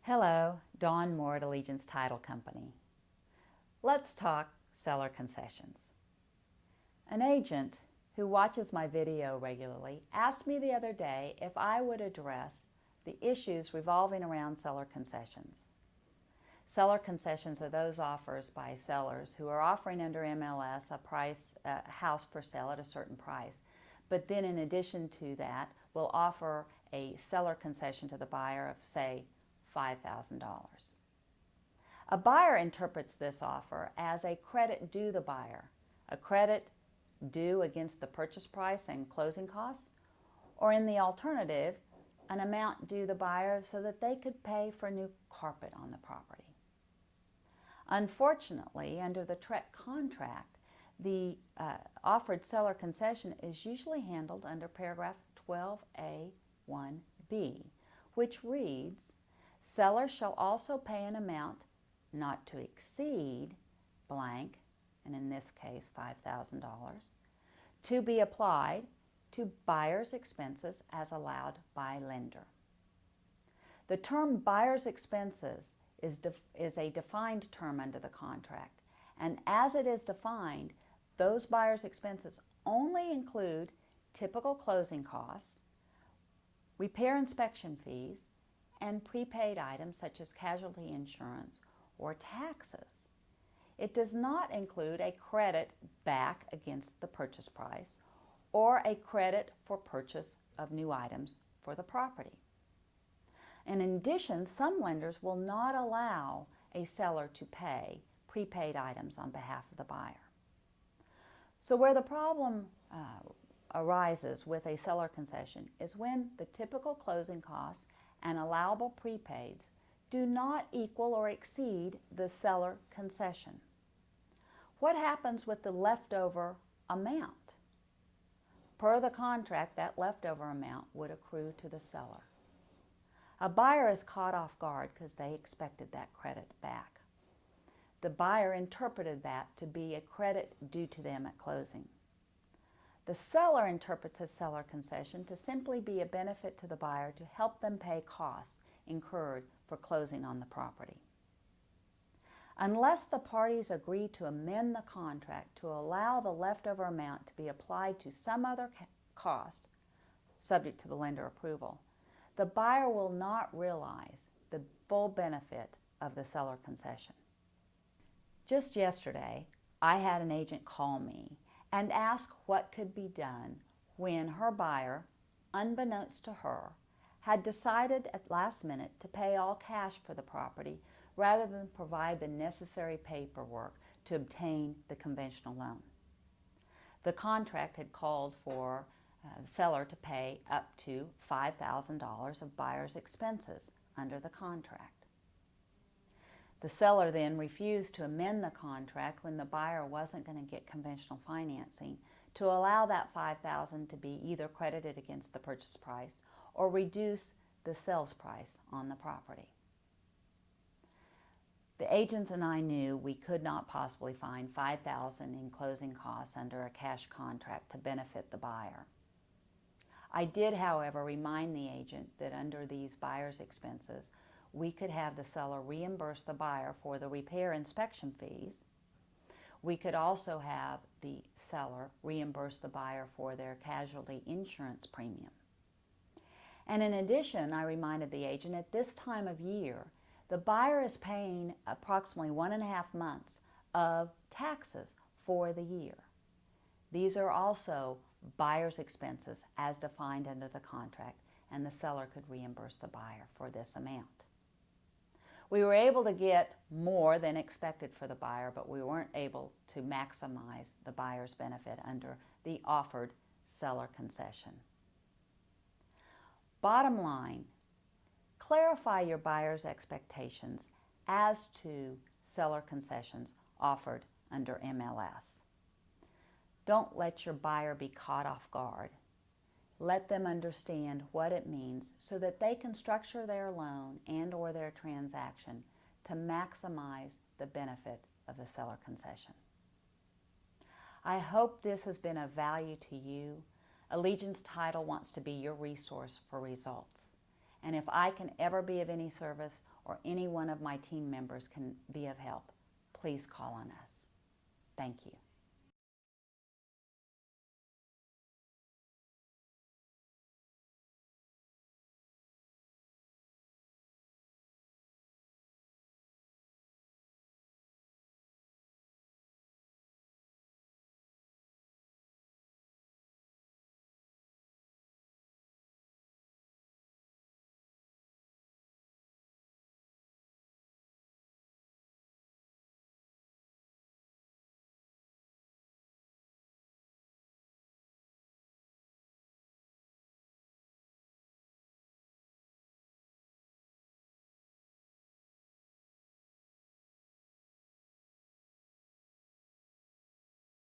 Hello, Dawn Moore at Allegiance Title Company. Let's talk seller concessions. An agent who watches my video regularly asked me the other day if I would address the issues revolving around seller concessions. Seller concessions are those offers by sellers who are offering under MLS a house for sale at a certain price, but then in addition to that will offer a seller concession to the buyer of, say, $5,000. A buyer interprets this offer as a credit due the buyer, a credit due against the purchase price and closing costs, or in the alternative, an amount due the buyer so that they could pay for new carpet on the property. Unfortunately, under the TREC contract, the offered seller concession is usually handled under paragraph 12A1B, which reads, "Seller shall also pay an amount not to exceed blank," and in this case $5,000, "to be applied to buyer's expenses as allowed by lender." The term buyer's expenses is a defined term under the contract, and as it is defined, those buyer's expenses only include typical closing costs, repair inspection fees, and prepaid items such as casualty insurance or taxes. It does not include a credit back against the purchase price or a credit for purchase of new items for the property. And in addition, some lenders will not allow a seller to pay prepaid items on behalf of the buyer. So where the problem arises with a seller concession is when the typical closing costs and allowable prepaids do not equal or exceed the seller concession. What happens with the leftover amount? Per the contract, that leftover amount would accrue to the seller. A buyer is caught off guard because they expected that credit back. The buyer interpreted that to be a credit due to them at closing. The seller interprets a seller concession to simply be a benefit to the buyer to help them pay costs incurred for closing on the property. Unless the parties agree to amend the contract to allow the leftover amount to be applied to some other cost, subject to the lender approval, the buyer will not realize the full benefit of the seller concession. Just yesterday, I had an agent call me and ask what could be done when her buyer, unbeknownst to her, had decided at last minute to pay all cash for the property rather than provide the necessary paperwork to obtain the conventional loan. The contract had called for the seller to pay up to $5,000 of buyer's expenses under the contract. The seller then refused to amend the contract when the buyer wasn't going to get conventional financing to allow that $5,000 to be either credited against the purchase price or reduce the sales price on the property. The agents and I knew we could not possibly find $5,000 in closing costs under a cash contract to benefit the buyer. I did, however, remind the agent that under these buyer's expenses, we could have the seller reimburse the buyer for the repair inspection fees. We could also have the seller reimburse the buyer for their casualty insurance premium. And in addition, I reminded the agent at this time of year, the buyer is paying approximately 1.5 months of taxes for the year. These are also buyer's expenses as defined under the contract, and the seller could reimburse the buyer for this amount. We were able to get more than expected for the buyer, but we weren't able to maximize the buyer's benefit under the offered seller concession. Bottom line, clarify your buyer's expectations as to seller concessions offered under MLS. Don't let your buyer be caught off guard. Let them understand what it means so that they can structure their loan and/or their transaction to maximize the benefit of the seller concession. I hope this has been of value to you. Allegiance Title wants to be your resource for results. And if I can ever be of any service or any one of my team members can be of help, please call on us. Thank you.